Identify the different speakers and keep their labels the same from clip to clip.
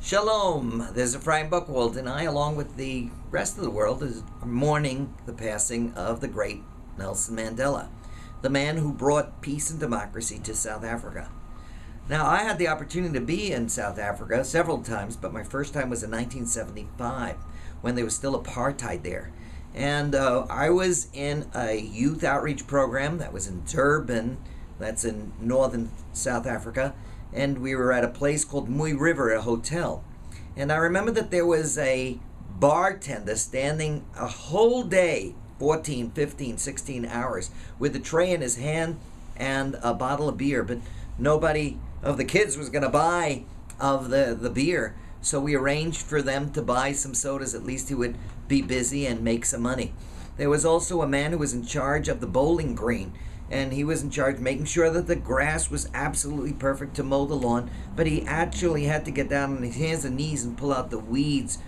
Speaker 1: Shalom, there's Ephraim Buchwald, and I, along with the rest of the world, is mourning the passing of the great Nelson Mandela, the man who brought peace and democracy to South Africa. Now, I had the opportunity to be in South Africa several times, but my first time was in 1975, when there was still apartheid there. And I was in a youth outreach program that was in Durban, that's in northern South Africa, and we were at a place called Mooi River, a hotel. And I remember that there was a bartender standing a whole day, 14, 15, 16 hours, with a tray in his hand and a bottle of beer, but nobody of the kids was going to buy of the beer. So we arranged for them to buy some sodas. At least he would be busy and make some money. There was also a man who was in charge of the bowling green, and he was in charge of making sure that the grass was absolutely perfect to mow the lawn, but he actually had to get down on his hands and knees and pull out the weeds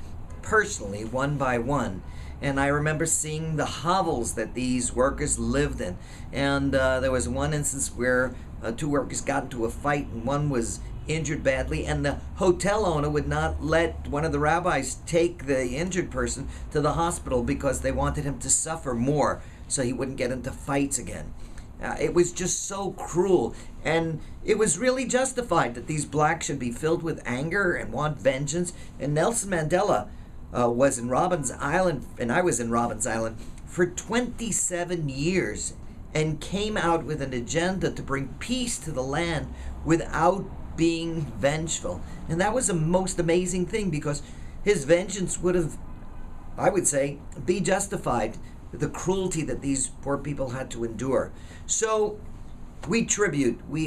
Speaker 1: personally, one by one. And I remember seeing the hovels that these workers lived in. And there was one instance where two workers got into a fight, and one was injured badly, and the hotel owner would not let one of the rabbis take the injured person to the hospital because they wanted him to suffer more so he wouldn't get into fights again. It was just so cruel, and it was really justified that these blacks should be filled with anger and want vengeance. And Nelson Mandela was in Robben Island, and I was in Robben Island for 27 years, and came out with an agenda to bring peace to the land without being vengeful. And that was the most amazing thing, because his vengeance would have, I would say, be justified, the cruelty that these poor people had to endure. So we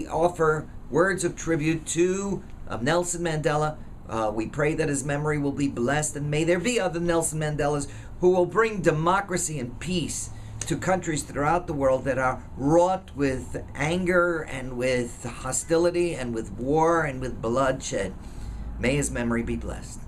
Speaker 1: offer words of tribute to Nelson Mandela. We pray that his memory will be blessed, and may there be other Nelson Mandelas who will bring democracy and peace to countries throughout the world that are wrought with anger and with hostility and with war and with bloodshed. May his memory be blessed.